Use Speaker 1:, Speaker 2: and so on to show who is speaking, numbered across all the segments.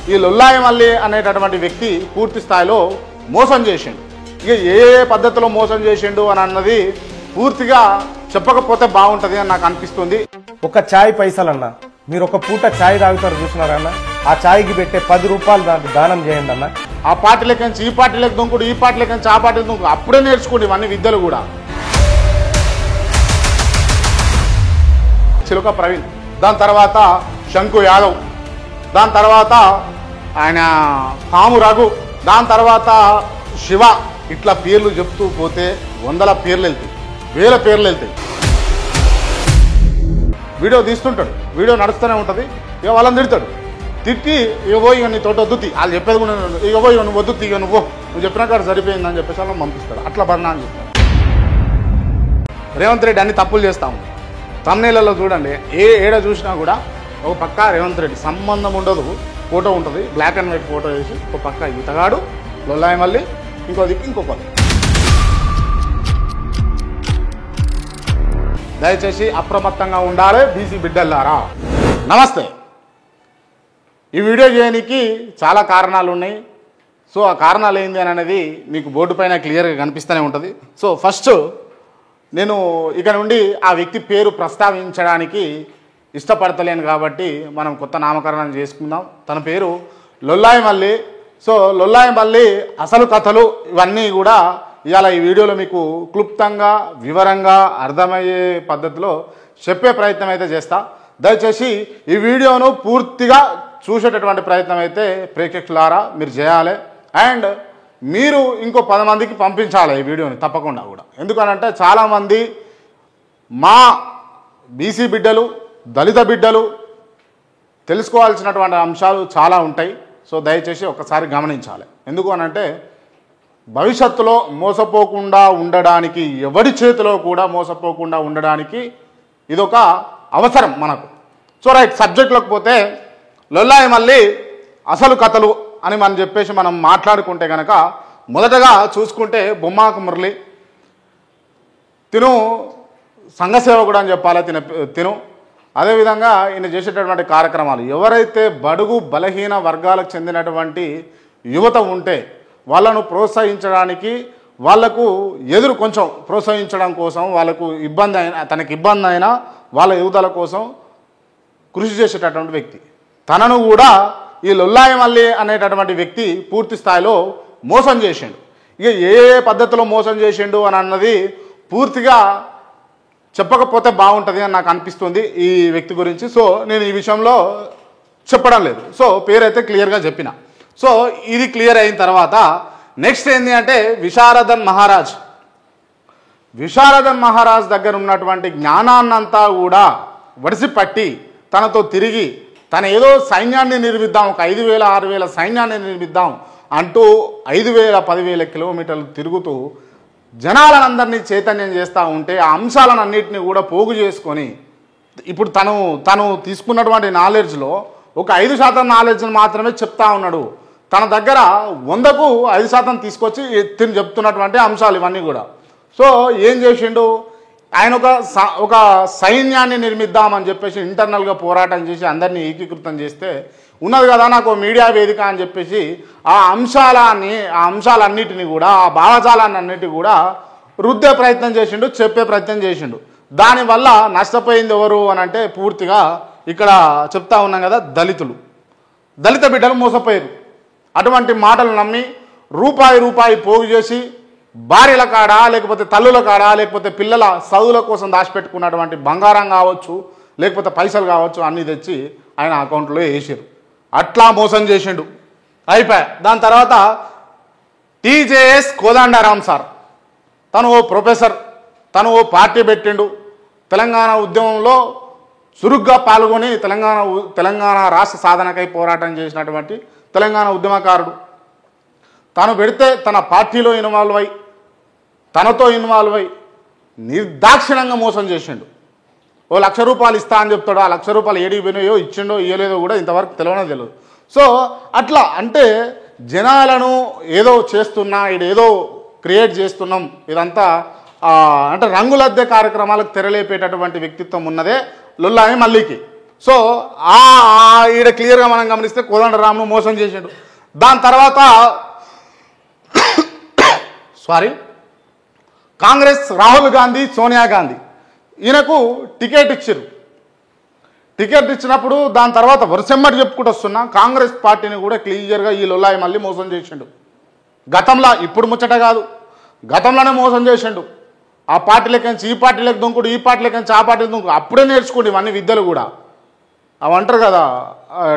Speaker 1: ఈ లొల్లాయి మల్లి అనేటటువంటి వ్యక్తి పూర్తి స్థాయిలో మోసం చేసిండు. ఇక ఏ పద్ధతిలో మోసం చేసిండు అని అన్నది పూర్తిగా చెప్పకపోతే బాగుంటుంది అని నాకు అనిపిస్తుంది.
Speaker 2: ఒక ఛాయ్ పైసలన్నా, మీరు ఒక పూట ఛాయ్ తాగుతారు చూసినారన్న, ఆ ఛాయ్కి పెట్టే 10 రూపాయలు దానం చేయండి అన్న.
Speaker 1: ఆ పార్టీలకి నుంచి ఈ పార్టీలకు దుంకుడు, ఈ పార్టీలకి నుంచి ఆ పార్టీలకు దుంకుడు, అప్పుడే నేర్చుకోండి ఇవన్నీ విద్యలు కూడా. చిలుక ప్రవీణ్, దాని తర్వాత శంకు యాదవ్, దాని తర్వాత ఆయన పాము రఘు, దాని తర్వాత శివ, ఇట్లా పేర్లు చెప్తూ పోతే 100 పేర్లు వెళ్తాయి, 1000 పేర్లు వెళ్తాయి. వీడియో తీస్తుంటాడు, వీడియో నడుస్తూనే ఉంటుంది. ఇక వాళ్ళని తిడతాడు, తిట్టి ఇక పోయి ఇక నీ తోట వద్దు, వాళ్ళు చెప్పేది కూడా ఇక పోయి నువ్వు వద్దు, ఇక నువ్వు చెప్పినాక సరిపోయిందని చెప్పేసి వాళ్ళని పంపిస్తాడు. అట్లా బర్ణా అని చెప్తాడు. రేవంత్ రెడ్డి అన్ని తప్పులు చేస్తాము. తమ్నేళ్లలో చూడండి, ఏడ చూసినా కూడా ఒక పక్క రేవంత్ రెడ్డి సంబంధం ఉండదు, ఫోటో ఉంటుంది, బ్లాక్ అండ్ వైట్ ఫోటో వేసి ఒక పక్క ఈతగాడు లొల్లాయి మల్లి, ఇంకో దిక్కు ఇంకొకటి. దయచేసి అప్రమత్తంగా ఉండాలి బీసీ బిడ్డలారా. నమస్తే. ఈ వీడియో చేయడానికి చాలా కారణాలు ఉన్నాయి. సో ఆ కారణాలు ఏంది అని అనేది మీకు బోర్డు పైన క్లియర్గా కనిపిస్తూనే ఉంటుంది. సో ఫస్ట్ నేను ఇక నుండి ఆ వ్యక్తి పేరు ప్రస్తావించడానికి ఇష్టపడతలేను కాబట్టి మనం కొత్త నామకరణం చేసుకుందాం. తన పేరు లొల్లాయి మల్లి. సో లొల్లాయి మల్లి అసలు కథలు ఇవన్నీ కూడా ఇవాళ ఈ వీడియోలో మీకు క్లుప్తంగా వివరంగా అర్థమయ్యే పద్ధతిలో చెప్పే ప్రయత్నం అయితే చేస్తా. దయచేసి ఈ వీడియోను పూర్తిగా చూసేటటువంటి ప్రయత్నం అయితే ప్రేక్షకులారా మీరు చేయాలి. అండ్ మీరు ఇంకో 10 మందికి పంపించాలి ఈ వీడియోని తప్పకుండా కూడా. ఎందుకనంటే చాలామంది మా బీసీ బిడ్డలు, దళిత బిడ్డలు తెలుసుకోవాల్సినటువంటి అంశాలు చాలా ఉంటాయి. సో దయచేసి ఒక్కసారి గమనించాలి. ఎందుకు అనంటే భవిష్యత్తులో మోసపోకుండా ఉండడానికి, ఎవరి చేతిలో కూడా మోసపోకుండా ఉండడానికి ఇదొక అవసరం మనకు. సో రైట్, సబ్జెక్ట్లోకి పోతే లొల్లాయి మల్లి అసలు కథలు అని మనం చెప్పేసి మనం మాట్లాడుకుంటే కనుక మొదటగా చూసుకుంటే బొమ్మాకు మురళి, తిను సంఘ సేవకుడు అని చెప్పాలి. తిను అదేవిధంగా ఈయన చేసేటటువంటి కార్యక్రమాలు, ఎవరైతే బడుగు బలహీన వర్గాలకు చెందినటువంటి యువత ఉంటే వాళ్ళను ప్రోత్సహించడానికి, వాళ్లకు ఎదురు కొంచెం ప్రోత్సహించడం కోసం, వాళ్ళకు ఇబ్బంది అయినా, తనకి ఇబ్బంది అయినా వాళ్ళ యువతల కోసం కృషి చేసేటటువంటి వ్యక్తి. తనను కూడా ఈ లొల్లాయి మల్లి అనేటటువంటి వ్యక్తి పూర్తి స్థాయిలో మోసం చేసిండు. ఇక ఏ పద్ధతిలో మోసం చేసిండు అని అన్నది పూర్తిగా చెప్పకపోతే బాగుంటుంది అని నాకు అనిపిస్తుంది ఈ వ్యక్తి గురించి. సో నేను ఈ విషయంలో చెప్పడం లేదు. సో పేరైతే క్లియర్గా చెప్పిన. సో ఇది క్లియర్ అయిన తర్వాత నెక్స్ట్ ఏంటి అంటే విశారదన్ మహారాజ్ దగ్గర ఉన్నటువంటి జ్ఞానాన్నంతా కూడా వడిసిపట్టి తనతో తిరిగి తన ఏదో సైన్యాన్ని నిర్మిద్దాం, ఒక 5,000 6,000 సైన్యాన్ని నిర్మిద్దాం అంటూ 5,000 10,000 కిలోమీటర్లు తిరుగుతూ జనాలనందరినీ చైతన్యం చేస్తూ ఉంటే ఆ అంశాలను అన్నింటినీ కూడా పోగు చేసుకొని ఇప్పుడు తను తీసుకున్నటువంటి నాలెడ్జ్లో ఒక 5% నాలెడ్జ్ని మాత్రమే చెప్తా ఉన్నాడు. తన దగ్గర 100కు 5% తీసుకొచ్చి తిని చెప్తున్నటువంటి అంశాలు ఇవన్నీ కూడా. సో ఏం చేసిండు ఆయన, ఒక సైన్యాన్ని నిర్మిద్దామని చెప్పేసి ఇంటర్నల్గా పోరాటం చేసి అందరినీ ఏకీకృతం చేస్తే ఉన్నది కదా నాకు మీడియా వేదిక అని చెప్పేసి ఆ అంశాలన్నిటిని కూడా, ఆ భావజాలాన్ని అన్నిటి కూడా రుద్దే ప్రయత్నం చేసిండు, చెప్పే ప్రయత్నం చేసిండు. దానివల్ల నష్టపోయింది ఎవరు అని అంటే పూర్తిగా ఇక్కడ చెప్తా ఉన్నాం కదా, దళిత బిడ్డలు మోసపోయారు. అటువంటి మాటలు నమ్మి రూపాయి పోగు చేసి భార్యల కాడ, లేకపోతే తల్లుల కాడ, లేకపోతే పిల్లల చదువుల కోసం దాచిపెట్టుకున్నటువంటి బంగారం కావచ్చు, లేకపోతే పైసలు కావచ్చు, అన్నీ తెచ్చి ఆయన అకౌంట్లో వేసారు. అట్లా మోసం చేసిండు. అయిపోయా. దాని తర్వాత టీజేఎస్ కోదండరాం సార్, తను ఓ ప్రొఫెసర్, తను ఓ పార్టీ పెట్టిండు. తెలంగాణ ఉద్యమంలో చురుగ్గా పాల్గొని తెలంగాణ రాష్ట్ర సాధనకై పోరాటం చేసినటువంటి తెలంగాణ ఉద్యమకారుడు. తను పెడితే తన పార్టీలో ఇన్వాల్వ్ అయ్యి, తనతో ఇన్వాల్వ్ అయ్యి నిర్దాక్షిణ్యంగా మోసం చేసిండు. ఓ 1,00,000 రూపాయలు ఇస్తా అని చెప్తాడు. ఆ 1,00,000 రూపాయలు ఏడికి పోయినాయో, ఇచ్చిండో ఇవ్వలేదో కూడా ఇంతవరకు తెలియదు. సో అట్లా అంటే జనాలను ఏదో చేస్తున్నా, ఏదో క్రియేట్ చేస్తున్నాం, ఇదంతా అంటే రంగులద్దె కార్యక్రమాలకు తెరలేపేటటువంటి వ్యక్తిత్వం ఉన్నదే లొల్లాయి మల్లికి. సో ఈడ క్లియర్గా మనం గమనిస్తే కోదండరాంను మోసం చేసిండు. దాని తర్వాత కాంగ్రెస్ రాహుల్ గాంధీ, సోనియా గాంధీ ఈయనకు టికెట్ ఇచ్చారు. టికెట్ ఇచ్చినప్పుడు దాని తర్వాత వరుసమ్మటి చెప్పుకుంటూ వస్తున్నా కాంగ్రెస్ పార్టీని కూడా క్లియర్గా ఈ లొల్లాయి మళ్ళీ మోసం చేసిండు. గతంలో ఇప్పుడు ముచ్చట కాదు, గతంలోనే మోసం చేసిండు. ఆ పార్టీలకించి ఈ పార్టీలకు దుంకుడు, ఈ పార్టీలకించి ఆ పార్టీలకు దుంకుడు. అప్పుడే నేర్చుకోండి ఇవన్నీ విద్యలు కూడా, అవి అంటారు కదా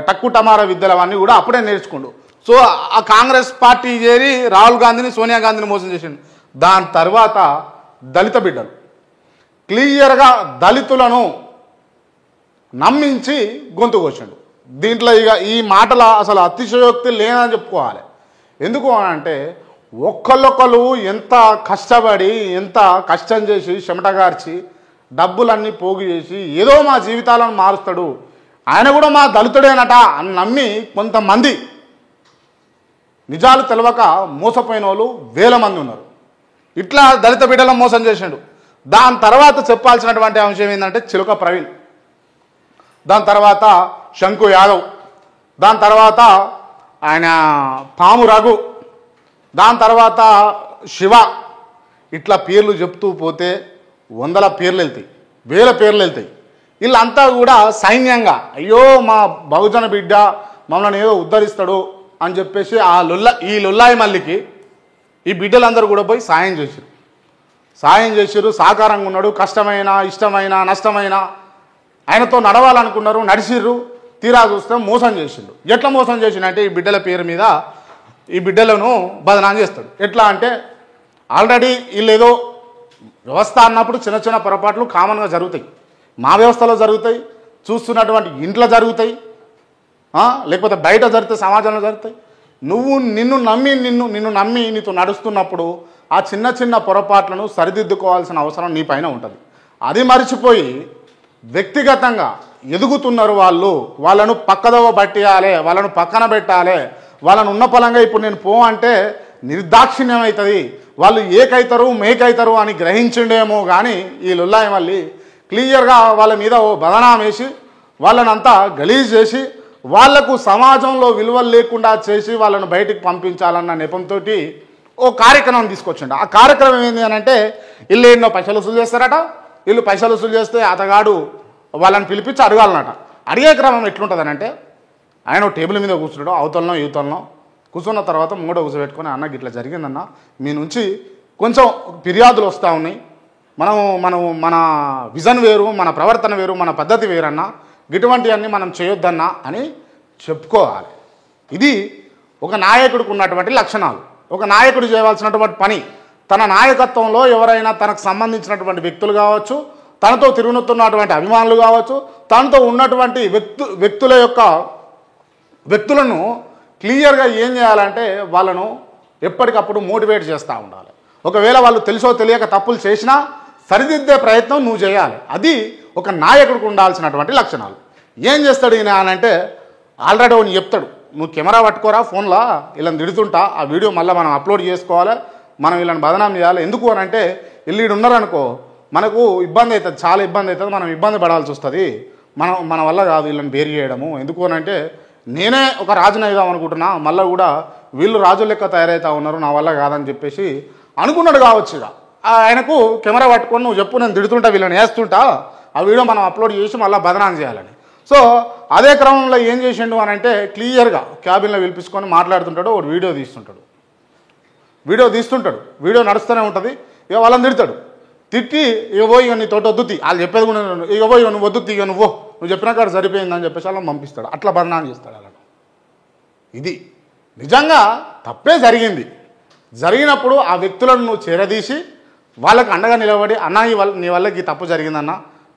Speaker 1: టక్కు టమారా విద్యలు, అవన్నీ కూడా అప్పుడే నేర్చుకోండు. సో ఆ కాంగ్రెస్ పార్టీ చేరి రాహుల్ గాంధీని, సోనియా గాంధీని మోసం చేసిండు. దాని తర్వాత దళిత బిడ్డలు క్లియర్గా దళితులను నమ్మించి గొంతు కోసిండు. దీంట్లో ఇక ఈ మాటల అసలు అతిశయోక్తి లేదని చెప్పుకోవాలి. ఎందుకు అంటే ఒక్కళ్ళొక్కరు ఎంత కష్టపడి, ఎంత కష్టం చేసి, చెమటగార్చి, డబ్బులన్నీ పోగు చేసి ఏదో మా జీవితాలను మారుస్తాడు, ఆయన కూడా మా దళితుడేనట అని నమ్మి కొంతమంది నిజాలు తెలవక మోసపోయిన వాళ్ళు వేల మంది ఉన్నారు. ఇట్లా దళిత బిడ్డలను మోసం చేసిండు. దాని తర్వాత చెప్పాల్సినటువంటి అంశం ఏంటంటే చిలుక ప్రవీణ్, దాని తర్వాత శంకు యాదవ్, దాని తర్వాత ఆయన పాము రఘు, దాని తర్వాత శివ, ఇట్లా పేర్లు చెప్తూ పోతే వందల పేర్లు వెళ్తాయి, వేల పేర్లు వెళ్తాయి. వీళ్ళంతా కూడా సైన్యంగా అయ్యో మా బహుజన బిడ్డ మమ్మల్ని ఏదో ఉద్ధరిస్తాడు అని చెప్పేసి ఈ లొల్లాయి మల్లికి ఈ బిడ్డలందరూ కూడా పోయి సాయం చేసిరు. సహకారంగా ఉన్నాడు. కష్టమైన, ఇష్టమైన, నష్టమైన ఆయనతో నడవాలనుకున్నారు, నడిచిర్రు. తీరా చూస్తే మోసం చేసిండు. ఎట్లా మోసం చేసిండు ఈ బిడ్డల పేరు మీద ఈ బిడ్డలను బదనాం చేస్తాడు. ఎట్లా అంటే ఆల్రెడీ వీళ్ళు ఏదో వ్యవస్థ అన్నప్పుడు చిన్న చిన్న పొరపాట్లు కామన్గా జరుగుతాయి. మా వ్యవస్థలో జరుగుతాయి, చూస్తున్నటువంటి ఇంట్లో జరుగుతాయి, లేకపోతే బయట జరిగితే సమాజంలో జరుగుతాయి. నిన్ను నమ్మి నీతో నడుస్తున్నప్పుడు ఆ చిన్న చిన్న పొరపాట్లను సరిదిద్దుకోవాల్సిన అవసరం నీ పైన ఉంటుంది. అది మరిచిపోయి వ్యక్తిగతంగా ఎదుగుతున్నారు వాళ్ళను పక్కదోవ పట్టియాలి, వాళ్ళను పక్కన పెట్టాలి, వాళ్ళను ఉన్న పలంగా ఇప్పుడు నేను అంటే నిర్దాక్షిణ్యం అవుతుంది, వాళ్ళు ఏకైతారు మేకైతారు అని గ్రహించిండేమో. కానీ ఈ లొల్లాయి మళ్ళీ క్లియర్గా వాళ్ళ మీద ఓ బదనాం వేసి వాళ్ళనంతా గలీజ్ చేసి వాళ్లకు సమాజంలో విలువలు లేకుండా చేసి వాళ్ళను బయటికి పంపించాలన్న నెపంతో ఓ కార్యక్రమం తీసుకొచ్చిండు. ఆ కార్యక్రమం ఏంటి అని అంటే వీళ్ళు ఎన్నో పైసలు వసూలు చేస్తారట. వీళ్ళు పైసలు వసూలు చేస్తే అతగాడు వాళ్ళని పిలిపించి అడగాలన్నట. అడిగే క్రమం ఎట్లుంటుందని అంటే ఆయన టేబుల్ మీద కూర్చున్నాడు, అవతలనో యువతలనో కూర్చున్న తర్వాత మూడో కూర్చోబెట్టుకొని అన్న ఇట్లా జరిగిందన్న, మీ నుంచి కొంచెం ఫిర్యాదులు వస్తూ ఉన్నాయి, మన విజన్ వేరు, మన ప్రవర్తన వేరు, మన పద్ధతి వేరన్నా, ఇటువంటివన్నీ మనం చేయొద్దన్నా అని చెప్పుకోవాలి. ఇది ఒక నాయకుడికి ఉన్నటువంటి లక్షణాలు. ఒక నాయకుడు చేయవలసినటువంటి పని. తన నాయకత్వంలో ఎవరైనా తనకు సంబంధించినటువంటి వ్యక్తులు కావచ్చు, తనతో తిరుగుతున్నటువంటి అభిమానులు కావచ్చు, తనతో ఉన్నటువంటి వ్యక్తులను క్లియర్గా ఏం చేయాలంటే వాళ్ళను ఎప్పటికప్పుడు మోటివేట్ చేస్తూ ఉండాలి. ఒకవేళ వాళ్ళు తెలుసో తెలియక తప్పులు చేసినా సరిదిద్దే ప్రయత్నం నువ్వు చేయాలి. అది ఒక నాయకుడికి ఉండాల్సినటువంటి లక్షణాలు. ఏం చేస్తాడు ఈయన అని అంటే ఆల్రెడీ ఒకటి చెప్తాడు, నువ్వు కెమెరా పట్టుకోరా ఫోన్లో వీళ్ళని తిడుతుంటా, ఆ వీడియో మళ్ళీ మనం అప్లోడ్ చేసుకోవాలి, మనం వీళ్ళని బదనాం చేయాలి. ఎందుకు అని అంటే వీళ్ళు ఉన్నారనుకో మనకు ఇబ్బంది అవుతుంది, చాలా ఇబ్బంది అవుతుంది, మనం ఇబ్బంది పడాల్సి వస్తుంది, మన వల్ల కాదు వీళ్ళని బేరు చేయడము. ఎందుకు అని అంటే నేనే ఒక రాజుని అవుదాం అనుకుంటున్నా, మళ్ళీ కూడా వీళ్ళు రాజుల లెక్క తయారవుతా ఉన్నారు, నా వల్ల కాదని చెప్పేసి అనుకున్నాడు కావచ్చు. ఇక ఆయనకు కెమెరా పట్టుకొని నువ్వు చెప్పు, నేను తిడుతుంటా, వీళ్ళని వేస్తుంటా, ఆ వీడియో మనం అప్లోడ్ చేసి మళ్ళీ బదనాం చేయాలని. సో అదే క్రమంలో ఏం చేసిండు అని అంటే క్లియర్గా క్యాబిన్లో పిలిపించుకొని మాట్లాడుతుంటాడు, ఒక వీడియో తీస్తుంటాడు, వీడియో నడుస్తూనే ఉంటుంది. ఇక వాళ్ళని తిడతాడు, తిట్టి ఇగో ఇక నీ తోట వద్దు, వాళ్ళు చెప్పేది కూడా ఇగో ఇక నువ్వు వద్దు, ఇక నువ్వు చెప్పిన కాడ సరిపోయిందని చెప్పేసి వాళ్ళని పంపిస్తాడు. అట్లా బదనాం చేస్తాడు అలా. ఇది నిజంగా తప్పే జరిగింది. జరిగినప్పుడు ఆ వ్యక్తులను నువ్వు చేరదీసి వాళ్ళకి అండగా నిలబడి అన్న నీ వల్లకి తప్పు జరిగిందన్న,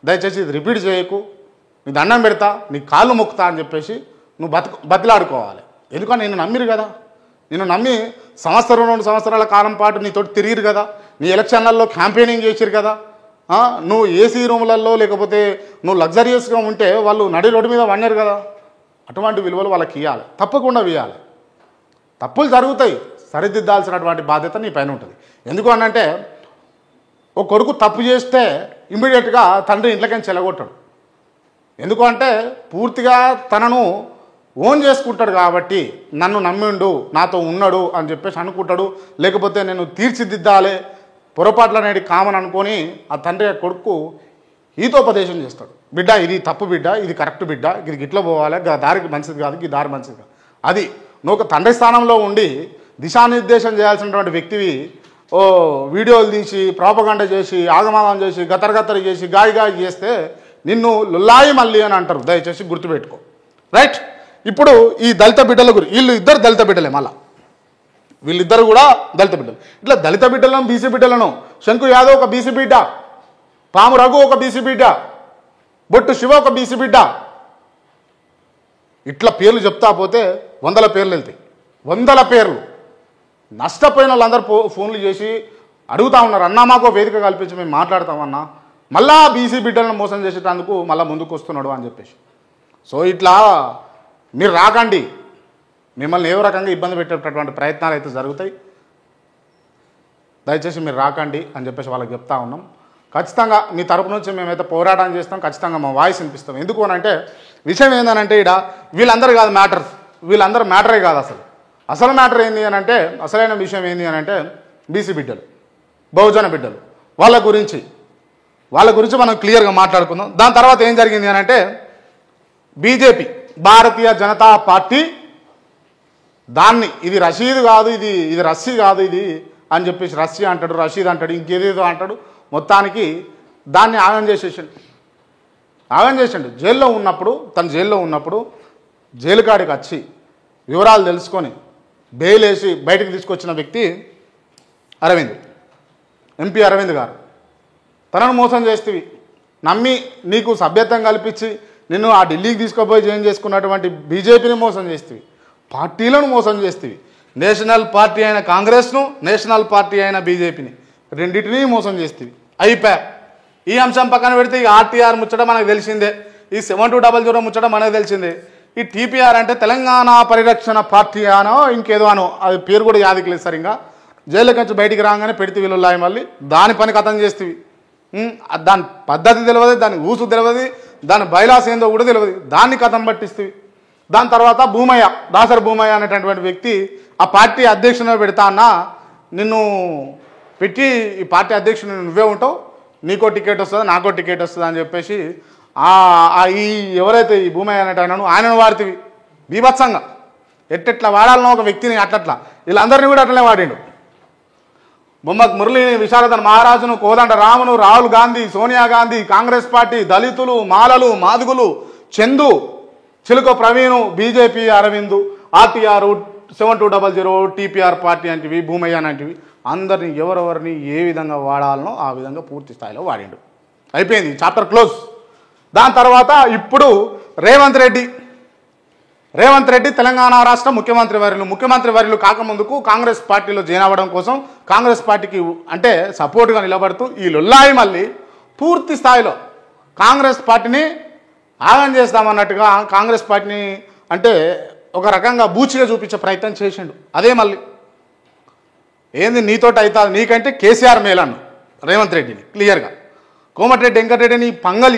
Speaker 1: దయచేసి ఇది రిపీట్ చేయకు, నీ దండం పెడతా, నీ కాళ్ళు మొక్కుతా అని చెప్పేసి నువ్వు బతిలాడుకోవాలి. ఎందుకంటే నేను నమ్మిరు కదా, నేను నమ్మి 1-2 సంవత్సరాల కాలం పాటు నీతో తిరిగిరు కదా, నీ ఎలక్షన్లలో క్యాంపెయినింగ్ చేసిరు కదా, నువ్వు ఏసీ రూములలో లేకపోతే నువ్వు లగ్జరియస్గా ఉంటే వాళ్ళు నడి రోడ్డు మీద వన్నారు కదా. అటువంటి విలువలు వాళ్ళకి ఇవ్వాలి, తప్పకుండా ఇవ్వాలి. తప్పులు జరుగుతాయి, సరిదిద్దాల్సినటువంటి బాధ్యత నీ పైన ఉంటుంది. ఎందుకు అనంటే ఒక కొడుకు తప్పు చేస్తే ఇమ్మీడియట్గా తండ్రి ఇంట్లోకి చెలగొట్టాడు. ఎందుకంటే పూర్తిగా తనను ఓన్ చేసుకుంటాడు కాబట్టి నన్ను నమ్మిండు నాతో ఉన్నాడు అని చెప్పేసి అనుకుంటాడు. లేకపోతే నేను తీర్చిదిద్దాలే పొరపాట్ల అనేది కామన్ అనుకొని ఆ తండ్రి కొడుకు ఈతోపదేశం చేస్తాడు. బిడ్డ ఇది తప్పు బిడ్డ, ఇది కరెక్ట్ బిడ్డ, ఇది గిట్ల పోవాలి, దారికి మంచిది కాదు, ఈ దారి మంచిది కాదు. అది నువ్వు ఒక తండ్రి స్థానంలో ఉండి దిశానిర్దేశం చేయాల్సినటువంటి వ్యక్తివి వీడియోలు తీసి ప్రాపగండ చేసి ఆగమాగం చేసి గతరగతరి చేసి గాయి చేస్తే నిన్ను లుల్లాయి మళ్ళీ అని అంటారు. దయచేసి గుర్తుపెట్టుకో. రైట్. ఇప్పుడు ఈ దళిత బిడ్డల గురించి, వీళ్ళు ఇద్దరు దళిత బిడ్డలే, మళ్ళా వీళ్ళిద్దరు కూడా దళిత బిడ్డలు. ఇట్లా దళిత బిడ్డలను బీసీ బిడ్డలను, శంకు యాదవ్ ఒక బీసీ బిడ్డ, పాము రఘు ఒక బీసీ బిడ్డ, బొట్టు శివ ఒక బీసీ బిడ్డ, ఇట్లా పేర్లు చెప్తా పోతే 100 పేర్లు వెళ్తాయి. 100 పేర్లు. నష్టపోయిన వాళ్ళందరూ ఫోన్లు చేసి అడుగుతా ఉన్నారు, అన్నా మాకు వేదిక కల్పించి మేము మాట్లాడతామన్నా, మళ్ళా బీసీ బిడ్డలను మోసం చేసేటందుకు మళ్ళీ ముందుకు వస్తున్నాడు అని చెప్పేసి. సో ఇట్లా మీరు రాకండి, మిమ్మల్ని ఏ రకంగా ఇబ్బంది పెట్టేటటువంటి ప్రయత్నాలు అయితే జరుగుతాయి. దయచేసి మీరు రాకండి అని చెప్పేసి వాళ్ళకి చెప్తా ఉన్నాం. ఖచ్చితంగా మీ తరపు నుంచి మేమైతే పోరాటం చేస్తాం, ఖచ్చితంగా మా వాయిస్ వినిపిస్తాం. ఎందుకు అని అంటే విషయం ఏంటంటే ఇక్కడ వీళ్ళందరూ కాదు మ్యాటర్, వీళ్ళందరూ మ్యాటరే కాదు. అసలు మ్యాటర్ ఏంది అని అంటే, అసలైన విషయం ఏంది అని అంటే బీసీ బిడ్డలు, బహుజన బిడ్డలు, వాళ్ళ గురించి మనం క్లియర్గా మాట్లాడుకుందాం. దాని తర్వాత ఏం జరిగింది అని అంటే బీజేపీ భారతీయ జనతా పార్టీ దాన్ని ఇది రషీద్ కాదు, ఇది రస్సీ కాదు ఇది అని చెప్పేసి రస్సీ అంటాడు, రషీద్ అంటాడు, ఇంకేదేదో అంటాడు. మొత్తానికి దాన్ని ఆగం చేసిండు. జైల్లో ఉన్నప్పుడు జైలు కాడికి వచ్చి వివరాలు తెలుసుకొని బెయిల్ వేసి బయటకు తీసుకొచ్చిన వ్యక్తి అరవింద్, ఎంపీ అరవింద్ గారు. తనను మోసం చేస్తేవి, నమ్మి నీకు సభ్యత్వం కల్పించి నిన్ను ఆ ఢిల్లీకి తీసుకుపోయి జాయిన్ చేసుకున్నటువంటి బీజేపీని మోసం చేస్తేవి, పార్టీలను మోసం చేస్తేవి, నేషనల్ పార్టీ అయిన కాంగ్రెస్ను, నేషనల్ పార్టీ అయిన బీజేపీని రెండింటినీ మోసం చేస్తేవి. అయిపోయా. ఈ అంశం పక్కన పెడితే ఈ ఆర్టీఆర్ ముచ్చట మనకు తెలిసిందే, ఈ 7200 ముచ్చట మనకు తెలిసిందే. ఈ టీపీఆర్ అంటే తెలంగాణ పరిరక్షణ పార్టీ అనో ఇంకేదో అనో, అది పేరు కూడా యాదికి లేదు సరిగా. జైలు నుంచి బయటికి రాగానే పెడితే వీళ్ళున్నాయి, మళ్ళీ దాని పని కథం చేస్తేవి. దాని పద్ధతి తెలియదు, దాని ఊసు తెలియదు, దాని బైలాస్ ఏందో కూడా తెలియదు, దాన్ని కథం పట్టిస్తేవి. దాని తర్వాత దాసరి భూమయ్య అనేటటువంటి వ్యక్తి ఆ పార్టీ అధ్యక్షుని పెడతా అన్నా, నిన్ను పెట్టి ఈ పార్టీ అధ్యక్షుని నువ్వే ఉంటావు, నీకో టికెట్ వస్తుంది నాకో టికెట్ వస్తుంది అని చెప్పేసి ఈ ఎవరైతే ఈ భూమయ్య అనేటైనాను ఆయనను వాడితివి బీభత్సంగా. ఎట్టెట్లా వాడాలనో ఒక వ్యక్తిని అట్లట్లా వీళ్ళందరినీ కూడా అట్లనే వాడిండు. బొమ్మక్ మురళిని, విశారదన్ మహారాజును, కోదండ రామును, రాహుల్ గాంధీ, సోనియా గాంధీ, కాంగ్రెస్ పార్టీ, దళితులు, మాలలు, మాదుగులు, Chandu, Chiluka Praveen, BJP Arvind, RTR 7200, TPR party అంటివి, భూమయ్య అంటివి, అందరినీ ఎవరెవరిని ఏ విధంగా వాడాలనో ఆ విధంగా పూర్తి స్థాయిలో వాడిండు. అయిపోయింది, చాప్టర్ క్లోజ్. దాని తర్వాత ఇప్పుడు రేవంత్ రెడ్డి తెలంగాణ రాష్ట్ర ముఖ్యమంత్రి వర్యులు కాకముందుకు కాంగ్రెస్ పార్టీలో జాయిన్ అవ్వడం కోసం కాంగ్రెస్ పార్టీకి అంటే సపోర్ట్గా నిలబడుతూ ఈ లొల్లాయి మళ్ళీ పూర్తి స్థాయిలో కాంగ్రెస్ పార్టీని ఆగం చేస్తామన్నట్టుగా కాంగ్రెస్ పార్టీని అంటే ఒక రకంగా బూచిగా చూపించే ప్రయత్నం చేసిండు. అదే మళ్ళీ ఏంది నీతోటి అవుతా, నీకంటే కేసీఆర్ మేలన్ను రేవంత్ రెడ్డిని క్లియర్గా. కోమటిరెడ్డి వెంకటరెడ్డిని పంగల్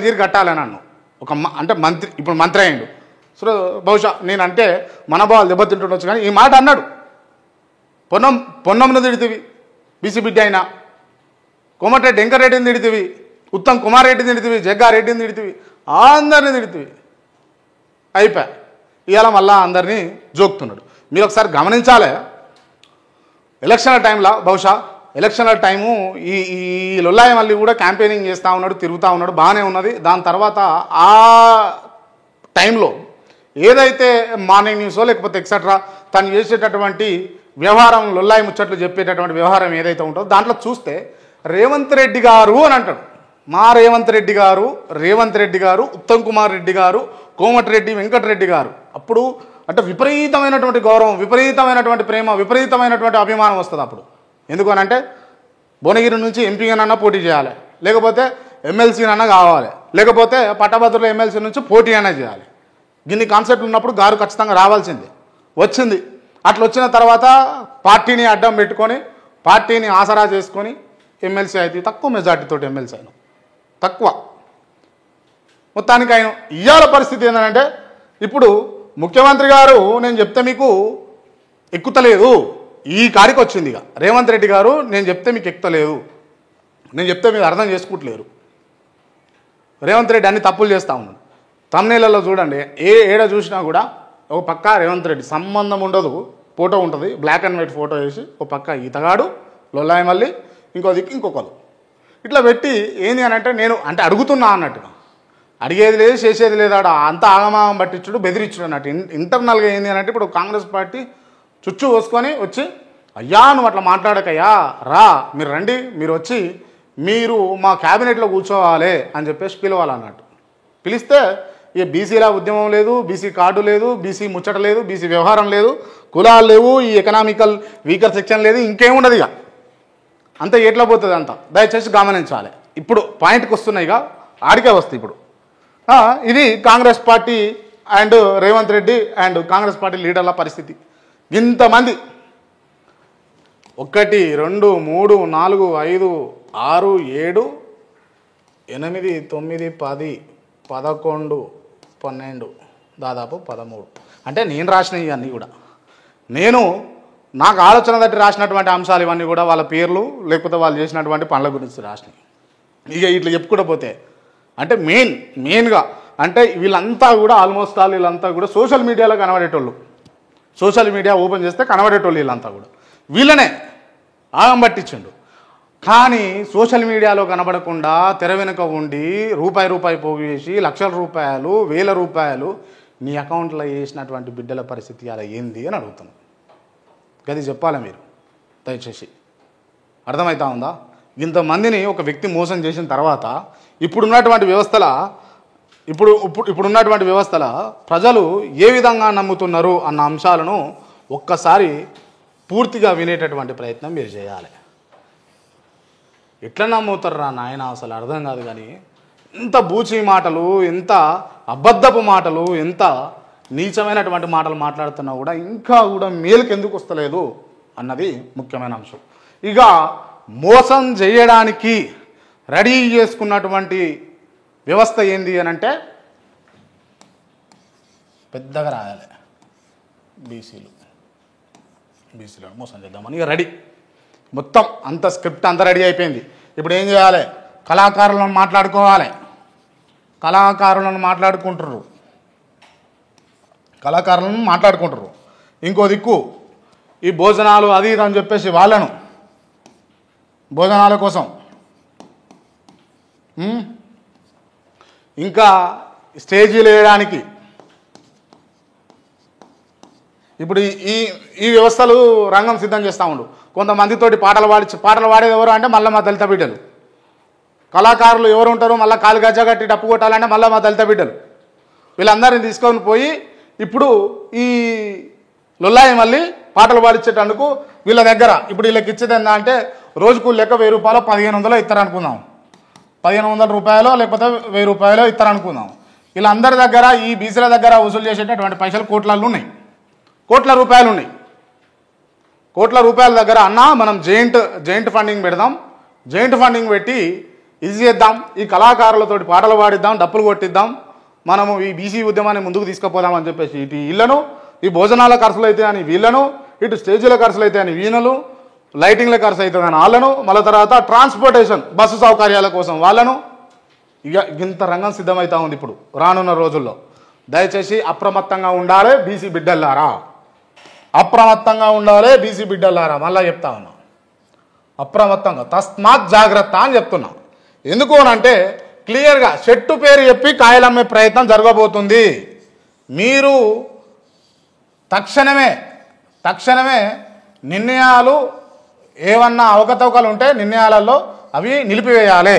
Speaker 1: జీరి కట్టాలని అన్ను ఒక అంటే మంత్రి, ఇప్పుడు మంత్రి అయ్యిండు. సో బహుశా నేనంటే మనభావాలు దెబ్బతింటుండొచ్చు, కానీ ఈ మాట అన్నాడు. పొన్నంను తిడితివి బీసీ బిడ్డ అయినా, కోమటిరెడ్డి వెంకటరెడ్డిని తిడితివి, ఉత్తమ్ కుమార్ రెడ్డిని తిడితివి, జగ్గారెడ్డిని తిడితివి, అందరినీ తిడితివి. అయిపోయా. ఇవాళ మళ్ళా అందరినీ జోకుతున్నాడు. మీరు ఒకసారి గమనించాలి, ఎలక్షన్ల టైంలో బహుశా ఎలక్షన్ల టైము ఈ లొల్లాయి మళ్ళీ కూడా క్యాంపెయినింగ్ చేస్తూ ఉన్నాడు, తిరుగుతూ ఉన్నాడు, బాగానే ఉన్నది. దాని తర్వాత ఆ టైంలో ఏదైతే మార్నింగ్ న్యూసో లేకపోతే ఎక్సెట్రా తను చేసేటటువంటి వ్యవహారం, లొల్లాయి ముచ్చట్లు చెప్పేటటువంటి వ్యవహారం ఏదైతే ఉంటుందో దాంట్లో చూస్తే రేవంత్ రెడ్డి గారు అని అంటాడు. మా రేవంత్ రెడ్డి గారు, ఉత్తమ్ కుమార్ రెడ్డి గారు, కోమటిరెడ్డి వెంకటరెడ్డి గారు. అప్పుడు అంటే విపరీతమైనటువంటి గౌరవం, విపరీతమైనటువంటి ప్రేమ, విపరీతమైనటువంటి అభిమానం వస్తుంది అప్పుడు. ఎందుకు అని అంటే భువనగిరి నుంచి ఎంపీగానన్నా పోటీ చేయాలి, లేకపోతే ఎమ్మెల్సీనన్నా కావాలి, లేకపోతే పట్టభద్రుల ఎమ్మెల్సీ నుంచి పోటీ అయినా చేయాలి. ఇన్ని కాన్సెప్ట్లు ఉన్నప్పుడు గారు ఖచ్చితంగా రావాల్సింది, వచ్చింది. అట్లా వచ్చిన తర్వాత పార్టీని అడ్డం పెట్టుకొని, పార్టీని ఆసరా చేసుకొని ఎమ్మెల్సీ అయితే తక్కువ మెజార్టీతో ఎమ్మెల్సీ అయినా తక్కువ. మొత్తానికి ఆయన ఇయ్యాల పరిస్థితి ఏంటంటే ఇప్పుడు ముఖ్యమంత్రి గారు నేను చెప్తే మీకు ఎక్కుతలేదు, ఈ కాడికి వచ్చింది. ఇక రేవంత్ రెడ్డి గారు నేను చెప్తే మీకు ఎక్కుతలేదు, నేను చెప్తే మీరు అర్థం చేసుకుంటలేరు. రేవంత్ రెడ్డి అన్ని తప్పులు చేస్తూ ఉన్నాడు. తమ్నేళ్లలో చూడండి, ఏడ చూసినా కూడా ఒక పక్క రేవంత్ రెడ్డి సంబంధం ఉండదు, ఫోటో ఉంటుంది, బ్లాక్ అండ్ వైట్ ఫోటో వేసి ఒక పక్క ఈతగాడు లొల్లాయి మళ్ళీ ఇంకో దిక్కు ఇంకొకరు ఇట్లా పెట్టి ఏంది అని అంటే నేను అంటే అడుగుతున్నా అన్నట్టుగా, అడిగేది లేదు చేసేది లేదు, ఆడ అంత ఆగమాగం పట్టించుడు బెదిరించుడు అన్నట్టు. ఇంటర్నల్గా ఏంది అని అంటే ఇప్పుడు కాంగ్రెస్ పార్టీ చుచ్చు పోసుకొని వచ్చి అయ్యా నువ్వు అట్లా మాట్లాడకయ్యా రా, మీరు రండి, మీరు వచ్చి మీరు మా క్యాబినెట్లో కూర్చోవాలి అని చెప్పేసి పిలవాలన్నట్టు. పిలిస్తే ఇక బీసీల ఉద్యమం లేదు, బీసీ కార్డు లేదు, బీసీ ముచ్చట లేదు, బీసీ వ్యవహారం లేదు, కులాలు లేవు, ఈ ఎకనామికల్ వీకర్ సెక్షన్ లేదు, ఇంకేముండదు. ఇక అంతా ఎట్లా పోతుంది అంతా దయచేసి గమనించాలి. ఇప్పుడు పాయింట్కి వస్తున్నాయి, ఇక ఆడికే వస్తాయి. ఇప్పుడు ఇది Congress party and Revanth Reddy and Congress party లీడర్ల పరిస్థితి. ఇంతమంది 1 2 3 4 5 6 7 8 9 10 11 12 దాదాపు 13 అంటే నేను రాసిన ఇవన్నీ కూడా నాకు ఆలోచన తట్టి రాసినటువంటి అంశాలు ఇవన్నీ కూడా వాళ్ళ పేర్లు లేకపోతే వాళ్ళు చేసినటువంటి పనుల గురించి రాసినాయి. ఇక ఇట్లా చెప్పుకుంటూ పోతే అంటే మెయిన్గా అంటే వీళ్ళంతా కూడా ఆల్మోస్ట్ ఆల్ వీళ్ళంతా కూడా సోషల్ మీడియాలో కనబడేటోళ్ళు, సోషల్ మీడియా ఓపెన్ చేస్తే కనబడేటోళ్ళు వీళ్ళంతా కూడా వీళ్ళనే ఆగం పట్టించిండు. కానీ సోషల్ మీడియాలో కనబడకుండా తెర వెనుక ఉండి రూపాయి పోగు చేసి లక్షల రూపాయలు 1000 రూపాయలు నీ అకౌంట్లో వేసినటువంటి బిడ్డల పరిస్థితి అలా ఏంది అని అడుగుతున్నాను. గది చెప్పాలి మీరు దయచేసి. అర్థమవుతా ఉందా? ఇంతమందిని ఒక వ్యక్తి మోసం చేసిన తర్వాత ఇప్పుడున్నటువంటి వ్యవస్థల ప్రజలు ఏ విధంగా నమ్ముతున్నారు అన్న అంశాలను ఒక్కసారి పూర్తిగా వినేటటువంటి ప్రయత్నం మీరు చేయాలి. ఎట్లా నమ్ముతారా నాయన అసలు అర్థం కాదు. కానీ ఎంత బూచి మాటలు, ఎంత అబద్ధపు మాటలు, ఎంత నీచమైనటువంటి మాటలు మాట్లాడుతున్నా కూడా ఇంకా కూడా మేలుకు ఎందుకు వస్తలేదు అన్నది ముఖ్యమైన అంశం. ఇక మోసం చేయడానికి రెడీ చేసుకున్నటువంటి వ్యవస్థ ఏంది అని అంటే పెద్దగా రాయాలి, బీసీలు మోసం చేద్దామని ఇక రెడీ, మొత్తం అంత స్క్రిప్ట్ అంతా రెడీ అయిపోయింది. ఇప్పుడు ఏం చేయాలి? కళాకారులను మాట్లాడుకోవాలి, కళాకారులను మాట్లాడుకుంటారు. ఇంకో దిక్కు ఈ భోజనాలు అది ఇది అని చెప్పేసి వాళ్ళను భోజనాల కోసం, ఇంకా స్టేజీలు వేయడానికి ఇప్పుడు ఈ వ్యవస్థలు రంగం సిద్ధం చేస్తూ ఉండు. కొంతమందితోటి పాటలు పాడేది ఎవరు అంటే మళ్ళీ మా దళిత బిడ్డలు. కళాకారులు ఎవరు ఉంటారు మళ్ళీ కాలు గజ్జగట్టి డప్పు కొట్టాలంటే మళ్ళీ మా దళిత బిడ్డలు. వీళ్ళందరినీ తీసుకొని పోయి ఇప్పుడు ఈ లొల్లాయి మళ్ళీ పాటలు పాడించేటందుకు వీళ్ళ దగ్గర ఇప్పుడు వీళ్ళకి ఇచ్చేది ఏంటంటే అంటే రోజుకు లెక్క 1000 రూపాయలు 1500 ఇస్తారనుకుందాం, 1500 రూపాయలు లేకపోతే 1000 రూపాయలు ఇస్తారనుకుందాం. వీళ్ళందరి దగ్గర ఈ బీసీల దగ్గర వసూలు చేసేటటువంటి పైసలు కోట్ల రూపాయలు ఉన్నాయి. కోట్ల రూపాయల దగ్గర అన్న మనం జెయింట్ ఫండింగ్ పెడదాం, జెయింట్ ఫండింగ్ పెట్టి ఇది చేద్దాం, ఈ కళాకారులతోటి పాటలు పాడిద్దాం, డప్పులు కొట్టిద్దాం, మనము ఈ బీసీ ఉద్యమాన్ని ముందుకు తీసుకుపోదాం అని చెప్పేసి ఇటు వీళ్ళను, ఈ భోజనాల ఖర్చులు అయితే అని వీళ్ళను, ఇటు స్టేజీల ఖర్చులు అయితే అని వీళ్ళను, లైటింగ్ల ఖర్చు అయితే అని వాళ్ళను, మళ్ళీ తర్వాత ట్రాన్స్పోర్టేషన్ బస్సు సౌకర్యాల కోసం వాళ్ళను. ఇక ఇంత రంగం సిద్ధమవుతా ఉంది ఇప్పుడు రానున్న రోజుల్లో. దయచేసి అప్రమత్తంగా ఉండాలి బీసీ బిడ్డల్లారా, అప్రమత్తంగా ఉండాలి బీసీ బిడ్డల్లారా. మళ్ళీ చెప్తా ఉన్నా, అప్రమత్తంగా తస్మాత్ జాగ్రత్త అని చెప్తున్నా. ఎందుకు అనంటే క్లియర్గా చెట్టు పేరు చెప్పి కాయలమ్మే ప్రయత్నం జరగబోతుంది. మీరు తక్షణమే నిర్ణయాలు ఏమన్నా అవకతవకలు ఉంటే నిర్ణయాలలో అవి నిలిపివేయాలి.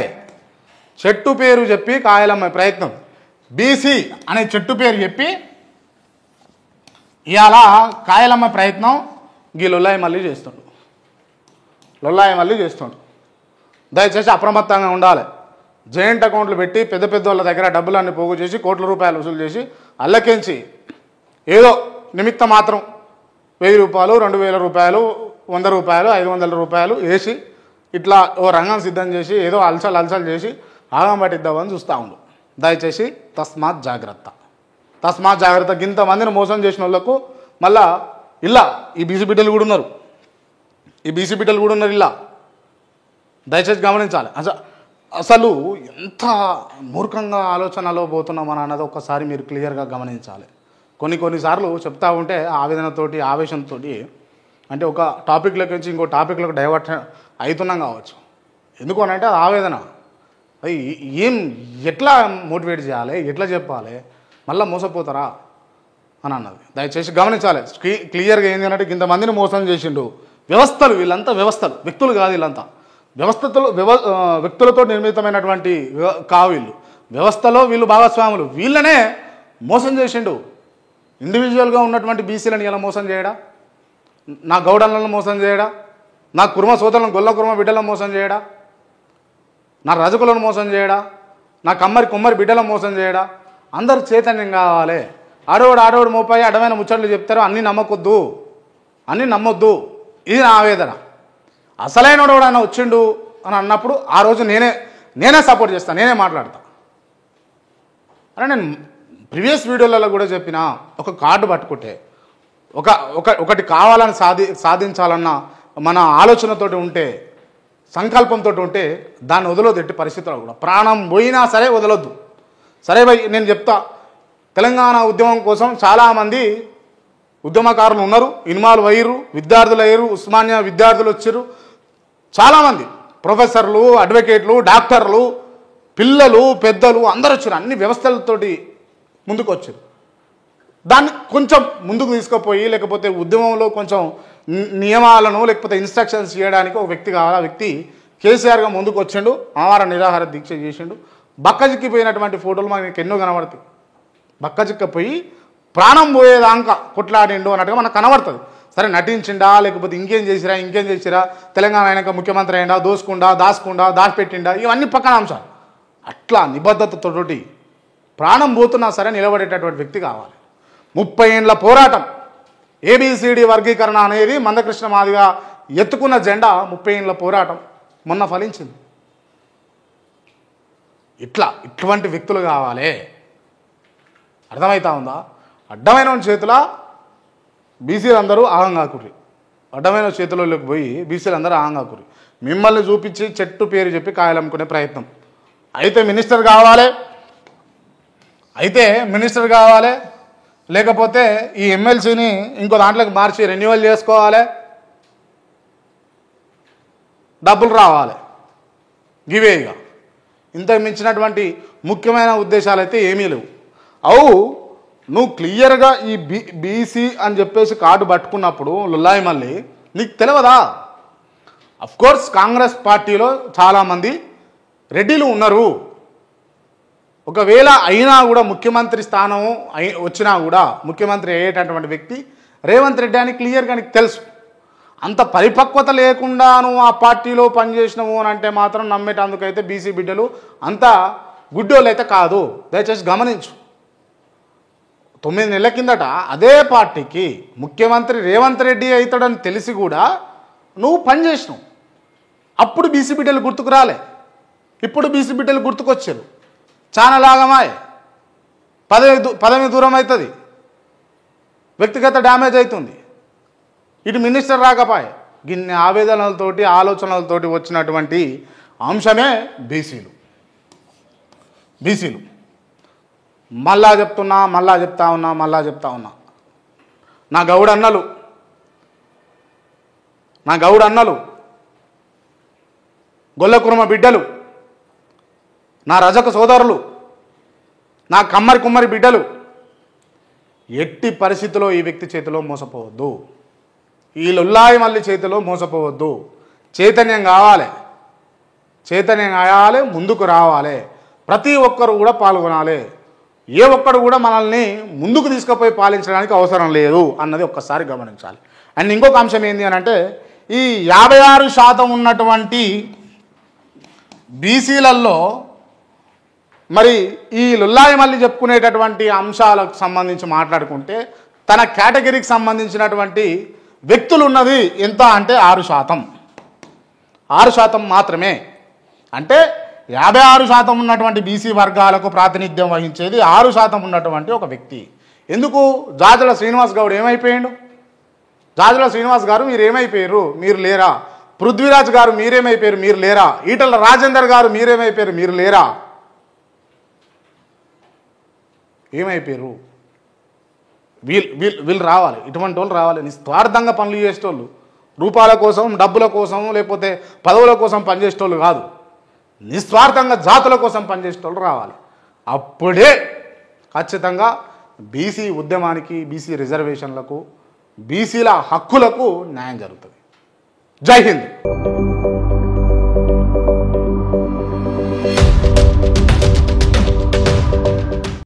Speaker 1: చెట్టు పేరు చెప్పి కాయలమ్మే ప్రయత్నం, బీసీ అనే చెట్టు పేరు చెప్పి ఇవాళ కాయలమ్మ ప్రయత్నం ఈ లొల్లాయి మళ్ళీ చేస్తుండు. దయచేసి అప్రమత్తంగా ఉండాలి. జాయింట్ అకౌంట్లు పెట్టి పెద్ద వాళ్ళ దగ్గర డబ్బులన్నీ పోగు చేసి కోట్ల రూపాయలు వసూలు చేసి అల్లకించి ఏదో నిమిత్త మాత్రం 1000 రూపాయలు 2000 రూపాయలు 100 రూపాయలు 500 రూపాయలు వేసి ఇట్లా ఓ రంగం సిద్ధం చేసి ఏదో అలసలు చేసి ఆగం పట్టిద్దామని చూస్తూ ఉండు. దయచేసి తస్మాత్ జాగ్రత్త, తస్మాత్ జాగ్రత్త. ఇంతమందిని మోసం చేసిన వాళ్ళకు మళ్ళా ఇలా ఈ బీసీ బిడ్డలు కూడా ఉన్నారు, ఇలా దయచేసి గమనించాలి. అసలు ఎంత మూర్ఖంగా ఆలోచనలో పోతున్నామని అన్నది ఒక్కసారి మీరు క్లియర్గా గమనించాలి. కొన్నిసార్లు చెప్తా ఉంటే ఆవేదనతోటి ఆవేశంతో అంటే ఒక టాపిక్లోకి నుంచి ఇంకో టాపిక్లోకి డైవర్ట్ అవుతున్నాం కావచ్చు. ఎందుకు అని అంటే అది ఆవేదన. అది ఎట్లా మోటివేట్ చేయాలి, ఎట్లా చెప్పాలి, మళ్ళీ మోసపోతారా అని అన్నది దయచేసి గమనించాలి. క్లియర్గా ఏంటి అంటే ఇంతమందిని మోసం చేసిండు. వ్యవస్థలు, వీళ్ళంతా వ్యవస్థలు, వ్యక్తులు కాదు. వీళ్ళంతా వ్యక్తులతో నిర్మితమైనటువంటి కావు వీళ్ళు. వ్యవస్థలో వీళ్ళు భాగస్వాములు. వీళ్ళనే మోసం చేసిండు. ఇండివిజువల్గా ఉన్నటువంటి బీసీలను ఇలా మోసం చేయడా, నా గౌడలను మోసం చేయడా, నా కుర్మ సోదరులను గొల్ల కుర్మ బిడ్డలను మోసం చేయడా, నా రజకులను మోసం చేయడా, నా కుమ్మరి బిడ్డలను మోసం చేయడా. అందరు చైతన్యం కావాలి. ఆడవాడు మోపాయి అడమైన ముచ్చట్లు చెప్తారు, అన్నీ నమ్మొద్దు. ఇది నా ఆవేదన. అసలైన వాడు ఆయన వచ్చిండు అని అన్నప్పుడు ఆ రోజు నేనే సపోర్ట్ చేస్తాను, నేనే మాట్లాడతా. అని నేను ప్రీవియస్ వీడియోలలో కూడా చెప్పిన, ఒక కార్డు పట్టుకుంటే ఒకటి కావాలని సాధించాలన్న మన ఆలోచనతోటి ఉంటే, సంకల్పంతో ఉంటే దాన్ని వదలొద్దు. ఎట్టి పరిస్థితుల్లో కూడా ప్రాణం పోయినా సరే వదలొద్దు. సరే భయ్, నేను చెప్తా. తెలంగాణ ఉద్యమం కోసం చాలామంది ఉద్యమకారులు ఉన్నారు, ఇన్వాల్వ్ అయ్యారు, విద్యార్థులు అయ్యారు, ఉస్మానియా విద్యార్థులు వచ్చారు, చాలామంది ప్రొఫెసర్లు, అడ్వకేట్లు, డాక్టర్లు, పిల్లలు, పెద్దలు అందరూ వచ్చారు. అన్ని వ్యవస్థలతోటి ముందుకు వచ్చారు. దాన్ని కొంచెం ముందుకు తీసుకుపోయి, లేకపోతే ఉద్యమంలో కొంచెం నియమాలను లేకపోతే ఇన్స్ట్రక్షన్స్ చేయడానికి ఒక వ్యక్తి కావాలి. ఆ వ్యక్తి కేసీఆర్గా ముందుకు వచ్చిండు, ఆమరణ నిరాహార దీక్ష చేసిండు. బక్కజిక్కిపోయినటువంటి ఫోటోలు మనకి ఎన్నో కనబడతాయి. బక్కజిక్కపోయి ప్రాణం పోయేదాకా కొట్లాడిండు అన్నట్టుగా మనకు కనబడుతుంది. సరే, నటించిండా లేకపోతే ఇంకేం చేసిరా, తెలంగాణ ఆయనక ముఖ్యమంత్రి అయిందా, దాచిపెట్టిండా, ఇవన్నీ పక్కన అంశాలు. అట్లా నిబద్ధతతోటి ప్రాణం పోతున్నా సరే నిలబడేటటువంటి వ్యక్తి కావాలి. 30 ఏళ్ల పోరాటం, ఏబిసిడి వర్గీకరణ అనేది మందకృష్ణ మాదిగా ఎత్తుకున్న జెండా. 30 ఏళ్ల పోరాటం మొన్న ఫలించింది. ఇటువంటి వ్యక్తులు కావాలి. అర్థమవుతా ఉందా? అడ్డమైన చేతుల బీసీలందరూ ఆహంగాకుర్రి. అడ్డమైన చేతుల్లోకి పోయి బీసీలందరూ ఆహంగాకుర్రి. మిమ్మల్ని చూపించి చెట్టు పేరు చెప్పి కాయలమ్ముకునే ప్రయత్నం. అయితే మినిస్టర్ కావాలి, లేకపోతే ఈ ఎమ్మెల్సీని ఇంకో దాంట్లోకి మార్చి రెన్యువల్ చేసుకోవాలి, డబ్బులు రావాలి. గివేగా ఇంతకు మించినటువంటి ముఖ్యమైన ఉద్దేశాలు అయితే ఏమీ లేవు. నువ్వు క్లియర్గా ఈ బీసీ అని చెప్పేసి కార్డు పట్టుకున్నప్పుడు లుల్లాయి మళ్ళీ నీకు తెలియదా? అఫ్కోర్స్ కాంగ్రెస్ పార్టీలో చాలామంది రెడ్డిలు ఉన్నారు. ఒకవేళ అయినా కూడా ముఖ్యమంత్రి స్థానం వచ్చినా కూడా ముఖ్యమంత్రి అయ్యేటటువంటి వ్యక్తి రేవంత్ రెడ్డి అని క్లియర్గా నీకు తెలుసు. అంత పరిపక్వత లేకుండా నువ్వు ఆ పార్టీలో పనిచేసినావు అని అంటే మాత్రం నమ్మేటందుకైతే బీసీ బిడ్డలు అంత గుడ్డోళ్ళు అయితే కాదు. దయచేసి గమనించు. 9 నెలల కిందట అదే పార్టీకి ముఖ్యమంత్రి రేవంత్ రెడ్డి అవుతాడని తెలిసి కూడా నువ్వు పనిచేసినావు. అప్పుడు బీసీ బిడ్డలు గుర్తుకు రాలే, ఇప్పుడు బీసీ బిడ్డలు గుర్తుకొచ్చారు. చాలా లాగమాయ్, పదవి దూరం అవుతుంది, వ్యక్తిగత డ్యామేజ్ అవుతుంది. ఇటు మినిస్టర్ రాకపోయే. గిన్ని ఆవేదనలతోటి ఆలోచనలతోటి వచ్చినటువంటి అంశమే బీసీలు. మళ్ళా చెప్తా ఉన్నా నా గౌడ అన్నలు, గొల్ల కుర్మ బిడ్డలు, నా రజక సోదరులు, నా కుమ్మరి బిడ్డలు ఎట్టి పరిస్థితిలో ఈ వ్యక్తి చేతిలో మోసపోవద్దు. ఈ లుల్లాయి మళ్ళీ చేతిలో మోసపోవద్దు. చైతన్యం కావాలి, ముందుకు రావాలి. ప్రతి ఒక్కరు కూడా పాల్గొనాలి. ఏ ఒక్కడు కూడా మనల్ని ముందుకు తీసుకుపోయి పాలించడానికి అవసరం లేదు అన్నది ఒక్కసారి గమనించాలి. అండ్ ఇంకొక అంశం ఏంటి అని అంటే, ఈ 56% ఉన్నటువంటి బీసీలలో మరి ఈ లుల్లాయి మళ్ళీ చెప్పుకునేటటువంటి అంశాలకు సంబంధించి మాట్లాడుకుంటే తన కేటగిరీకి సంబంధించినటువంటి వ్యక్తులు ఉన్నది ఎంత అంటే 6% మాత్రమే. అంటే 56% ఉన్నటువంటి బీసీ వర్గాలకు ప్రాతినిధ్యం వహించేది 6% ఉన్నటువంటి ఒక వ్యక్తి. ఎందుకు జాజుల శ్రీనివాస్ గౌడ్ ఏమైపోయాడు? జాజుల శ్రీనివాస్ గారు మీరు ఏమైపోయారు? మీరు లేరా? పృథ్వీరాజ్ గారు మీరేమైపోయారు? మీరు లేరా? ఈటల రాజేందర్ గారు మీరేమైపోయారు? మీరు లేరా? ఏమైపోయారు? వీళ్ళు రావాలి, ఇటువంటి వాళ్ళు రావాలి. నిస్వార్థంగా పనులు చేసేటోళ్ళు, రూపాయల కోసం, డబ్బుల కోసం, లేకపోతే పదవుల కోసం పనిచేసేటోళ్ళు కాదు, నిస్వార్థంగా జాతుల కోసం పనిచేసేటోళ్ళు రావాలి. అప్పుడే ఖచ్చితంగా బీసీ ఉద్యమానికి, బీసీ రిజర్వేషన్లకు, బీసీల హక్కులకు న్యాయం జరుగుతుంది. జై హింద్.